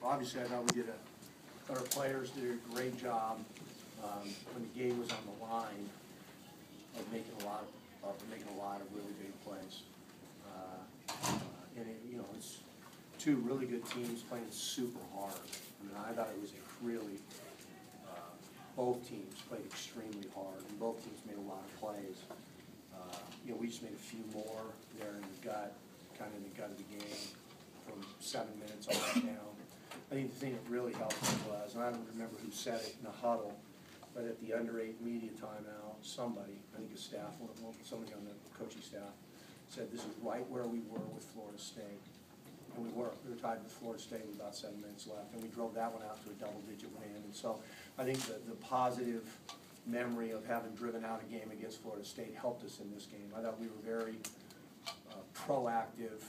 obviously I thought our players did a great job when the game was on the line of making a lot of really big plays. And it's two really good teams playing super hard. I mean, I thought it was a really both teams played extremely hard, and both teams made a lot of plays. We just made a few more there in the gut, kind of in the gut of the game, from 7 minutes all the way down. I think the thing that really helped was, and I don't remember who said it in the huddle, but at the under-8 media timeout, somebody, I think a staff, somebody on the coaching staff, said this is right where we were with Florida State. And we were tied with Florida State with about 7 minutes left, and we drove that one out to a double-digit win. And so I think the positive memory of having driven out a game against Florida State helped us in this game. I thought we were very proactive.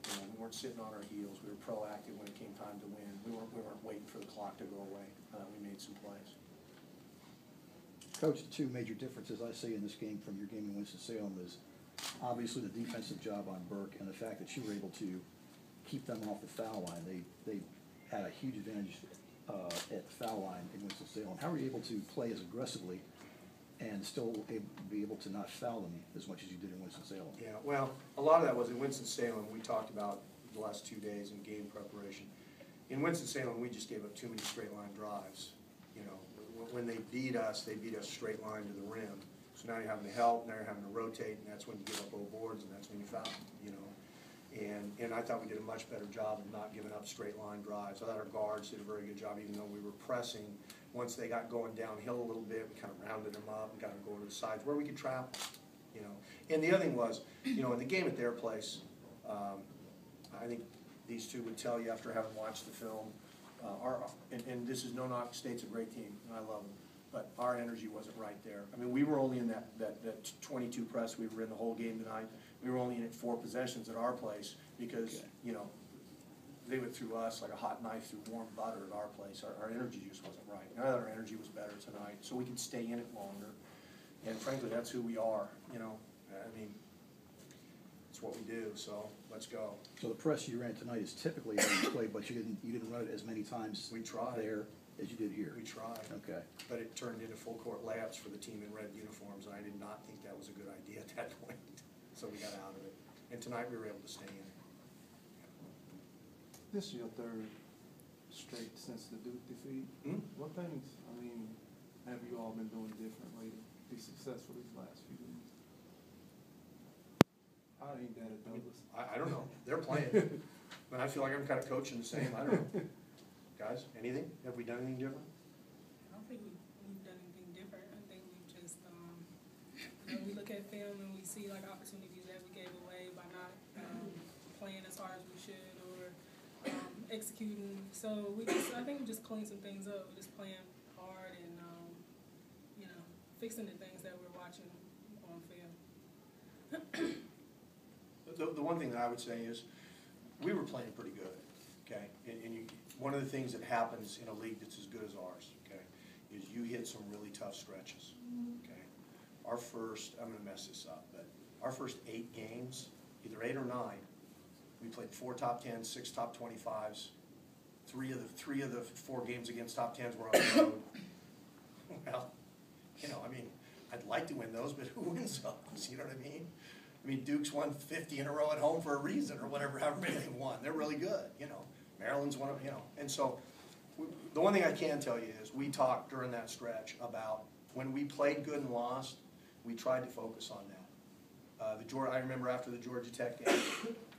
We weren't sitting on our heels. We were proactive when it came time to win. We weren't waiting for the clock to go away. We made some plays. Coach, the two major differences I see in this game from your game in Winston-Salem is obviously the defensive job on Burke and the fact that you were able to keep them off the foul line. They had a huge advantage at the foul line in Winston-Salem. How were you able to play as aggressively and still be able to not foul them as much as you did in Winston-Salem? Yeah, well, a lot of that was in Winston-Salem. We talked about the last 2 days in game preparation. In Winston-Salem, we just gave up too many straight line drives. When they beat us straight line to the rim. So now you're having to help, now you're having to rotate, and that's when you give up low boards, and that's when you foul. And I thought we did a much better job of not giving up straight line drives. I thought our guards did a very good job, even though we were pressing. Once they got going downhill a little bit, we kind of rounded them up and got them going to the sides where we could trap them, And the other thing was, in the game at their place, I think these two would tell you after having watched the film, and this is no knock, State's a great team, and I love them, but our energy wasn't right there. I mean, we were only in that 22 press we were in the whole game tonight. We were only in it 4 possessions at our place because, they went through us like a hot knife through warm butter at our place. Our energy just wasn't right. And I thought our energy was better tonight, so we could stay in it longer. And frankly, that's who we are, I mean, it's what we do, so let's go. So the press you ran tonight is typically how you play, but you didn't run it as many times there as you did here. We tried. Okay. But it turned into full court layups for the team in red uniforms, and I did not think that was a good idea at that point. So we got out of it. And tonight we were able to stay in it. This is your third straight since the Duke defeat. What things, have you all been doing differently to be successful these last few weeks? How ain't that a Douglas? I don't know. They're playing. But I feel like I'm kind of coaching the same. I don't know. Guys, anything? Have we done anything different? I don't think we've done anything different. I think we've just, we look at film and we see like opportunities that we gave away by not playing as hard as we should or executing. So I think we just cleaned some things up. We're just playing hard and, fixing the things that we're watching on film. The one thing that I would say is we were playing pretty good, okay? And one of the things that happens in a league that's as good as ours, okay, is you hit some really tough stretches, okay? Our first, I'm going to mess this up, but our first 8 games, either 8 or 9, we played 4 top 10s, 6 top 25s. 3 of the 4 games against top 10s were on the road. Well, I'd like to win those, but who wins those? You know what I mean? Duke's won 50 in a row at home for a reason, or whatever, however many they won. They're really good, Maryland's one of, And so, the one thing I can tell you is we talked during that stretch about when we played good and lost, we tried to focus on that. I remember after the Georgia Tech game,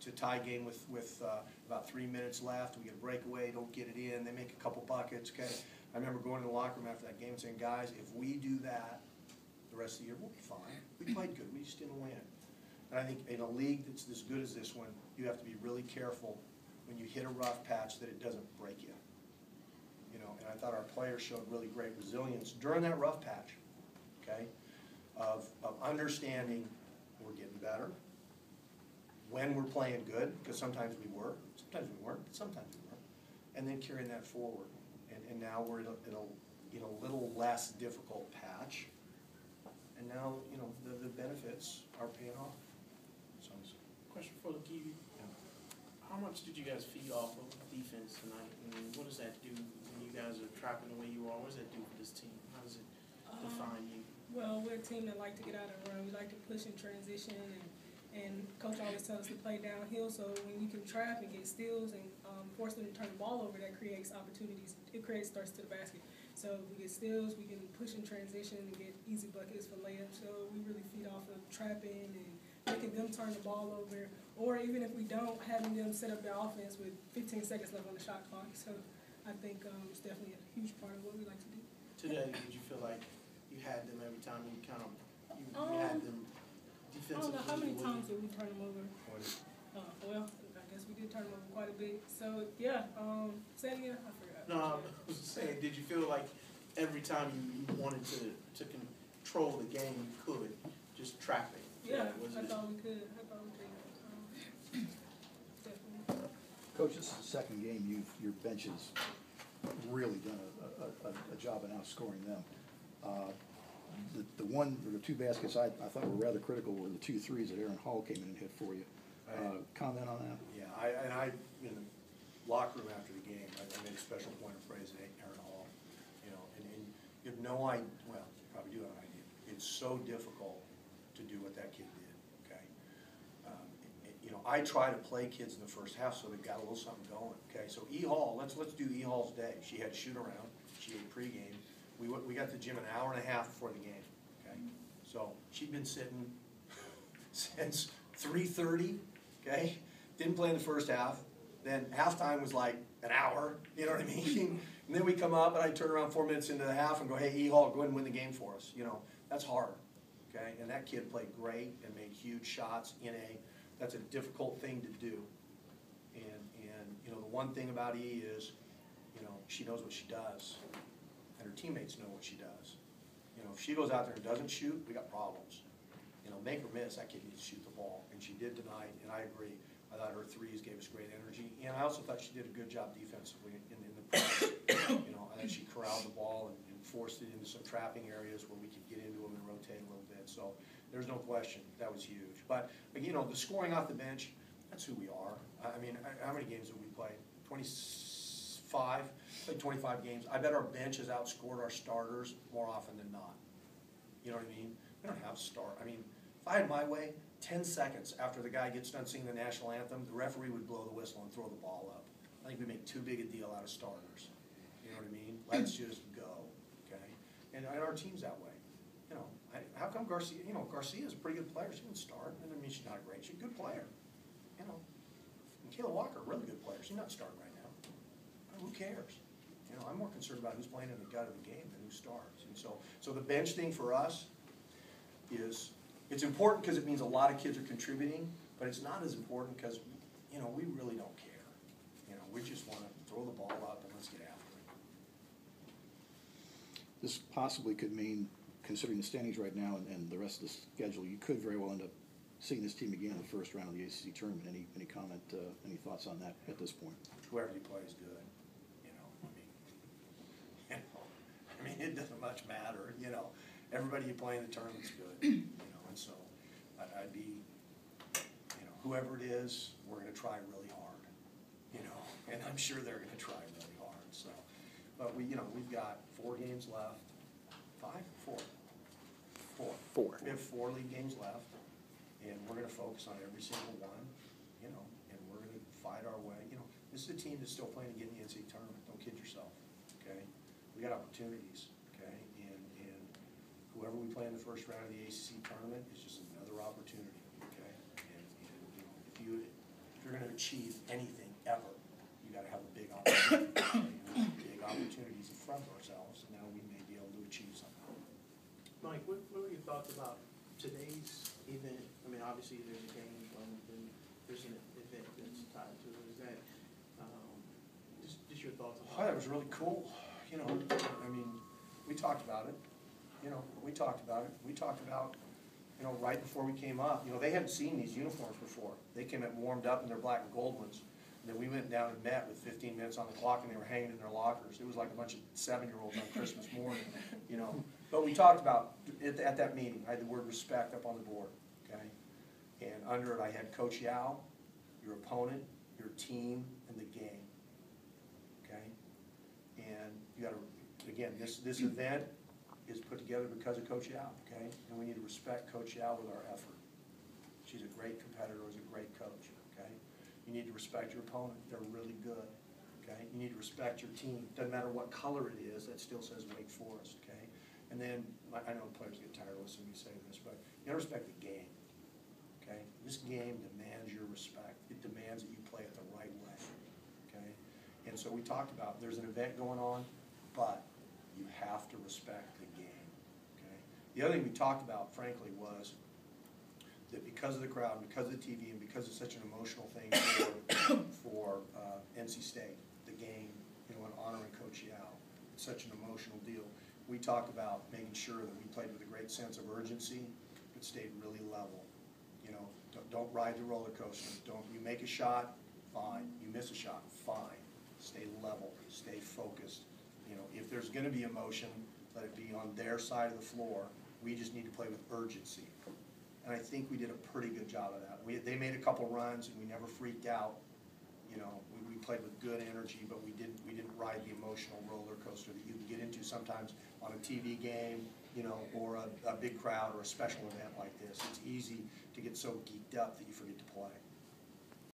to tie game with about 3 minutes left, we get a breakaway, don't get it in, they make a couple buckets, okay? I remember going to the locker room after that game and saying, guys, if we do that the rest of the year, we'll be fine. We played good, we just didn't win. And I think in a league that's as good as this one, you have to be really careful when you hit a rough patch that it doesn't break you. And I thought our players showed really great resilience during that rough patch, okay, of understanding we're getting better, when we're playing good, because sometimes we were, sometimes we weren't, but sometimes we weren't, and then carrying that forward. And now we're in a little less difficult patch, and now, the benefits are paying off. So, question for the Kiwi. How much did you guys feed off of defense tonight? I mean, what does that do when you guys are trapping the way you are? What does that do for this team? How does it define you? Well, we're a team that like to get out and run. We like to push and transition, and Coach always tells us to play downhill. So when you can trap and get steals and force them to turn the ball over, that creates opportunities. It creates thirst to the basket. So if we get steals, we can push and transition and get easy buckets for layups. So we really feed off of trapping and making them turn the ball over, or even if we don't, having them set up their offense with 15 seconds left on the shot clock. So I think it's definitely a huge part of what we like to do. Today, did you feel like you had them every time you kind of you had them defensively? I don't know how many the way times did we turn them over. Well, I guess we did turn them over quite a bit. So yeah, say it again. I forgot. No, I was just saying, did you feel like every time you wanted to control the game, you could, just trapping? Yeah, Was I it? thought we could. Definitely. Coach, this is the second game your bench has really done a job in outscoring them. The two baskets I thought were rather critical were the 2 threes that Aaron Hall came in and hit for you. Comment on that? Yeah, I in the locker room after the game, I made a special point of praising Aaron Hall. You know, and you have no idea. Well, you probably do have an idea. It's so difficult to do what that kid did. Okay, you know, I try to play kids in the first half so they've got a little something going. Okay, so E Hall, let's do E Hall's day. She had shoot around. She ate pregame. We got to the gym an hour and a half before the game. Okay, so she'd been sitting since 3:30. Okay, didn't play in the first half. Then halftime was like an hour. You know what I mean? And then we come up and I turn around 4 minutes into the half and go, "Hey, E Hall, go ahead and win the game for us." You know, that's hard. Okay, and that kid played great and made huge shots in a. That's a difficult thing to do. And you know, the one thing about E is, you know, she knows what she does, and her teammates know what she does. You know, if she goes out there and doesn't shoot, we got problems. You know, make or miss, that kid needs to shoot the ball, and she did tonight. And I agree. I thought her threes gave us great energy, and I also thought she did a good job defensively in the press. You know, I think she corralled the ball and forced it into some trapping areas where we could get into them and rotate a little bit. So there's no question that was huge. But you know, the scoring off the bench, that's who we are. I mean, how many games have we played? 25. Played 25 games. I bet our bench has outscored our starters more often than not. You know what I mean? We don't have I mean, if I had my way, 10 seconds after the guy gets done singing the national anthem, the referee would blow the whistle and throw the ball up. I think we make too big a deal out of starters. You know what I mean? Let's just go, okay? And our team's that way. You know, how come Garcia? You know, Garcia's a pretty good player. She didn't start. That doesn't mean she's not great. She's a good player. You know, and Kayla Walker, a really good player. She's not starting right now. Who cares? You know, I'm more concerned about who's playing in the gut of the game than who starts. And so the bench thing for us is. It's important because it means a lot of kids are contributing, but it's not as important because, you know, we really don't care. You know, we just want to throw the ball up and let's get after it. This possibly could mean, considering the standings right now and the rest of the schedule, you could very well end up seeing this team again in the first round of the ACC tournament. Any comment, any thoughts on that at this point? Whoever you play is good. You know, I mean, it doesn't much matter. You know, everybody you play in the tournament's good. You know. And so I'd be, you know, whoever it is, we're going to try really hard, you know, and I'm sure they're going to try really hard. So, but we've got 4 games left. 5? 4. 4. We have 4 league games left, and we're going to focus on every single one, you know, and we're going to fight our way. You know, this is a team that's still playing to get in the NCAA tournament. Don't kid yourself, okay? We got opportunities, okay, and whoever we play in the first round of the ACC tournament is just another opportunity, okay? And you know, if you're going to achieve anything ever, you got to have a big opportunity. Okay? Big opportunities in front of ourselves, and now we may be able to achieve something. Mike, what were your thoughts about today's event? I mean, obviously there's a game, and there's an event that's tied to it. Is that just your thoughts I about thought it was really cool. You know, I mean, we talked about it. You know, we talked about it. We talked about, you know, right before we came up, you know, they hadn't seen these uniforms before. They came up warmed up in their black and gold ones. And then we went down and met with 15 minutes on the clock, and they were hanging in their lockers. It was like a bunch of 7-year-olds on Christmas morning, you know. But we talked about, at that meeting, I had the word respect up on the board, okay? And under it, I had Coach Yao, your opponent, your team, and the game, okay? And you gotta, again, this event is put together because of Coach Yao, okay? And we need to respect Coach Yao with our effort. She's a great competitor, is a great coach, okay? You need to respect your opponent, they're really good, okay? You need to respect your team, doesn't matter what color it is, that still says Wake Forest, okay? And then, I know players get tired of listening to me say this, but you gotta respect the game, okay? This game demands your respect, it demands that you play it the right way, okay? And so we talked about, there's an event going on, but you have to respect the game, okay? The other thing we talked about, frankly, was that because of the crowd, and because of the TV, and because it's such an emotional thing for NC State, the game, you know, and honoring Coach Yao, it's such an emotional deal. We talked about making sure that we played with a great sense of urgency, but stayed really level. You know, don't ride the roller coaster. Don't, you make a shot, fine. You miss a shot, fine. Stay level, stay focused. You know, if there's gonna be emotion, let it be on their side of the floor. We just need to play with urgency. And I think we did a pretty good job of that. They made a couple runs and we never freaked out. You know, we played with good energy, but we didn't ride the emotional roller coaster that you can get into sometimes on a TV game, you know, or a big crowd or a special event like this. It's easy to get so geeked up that you forget to play.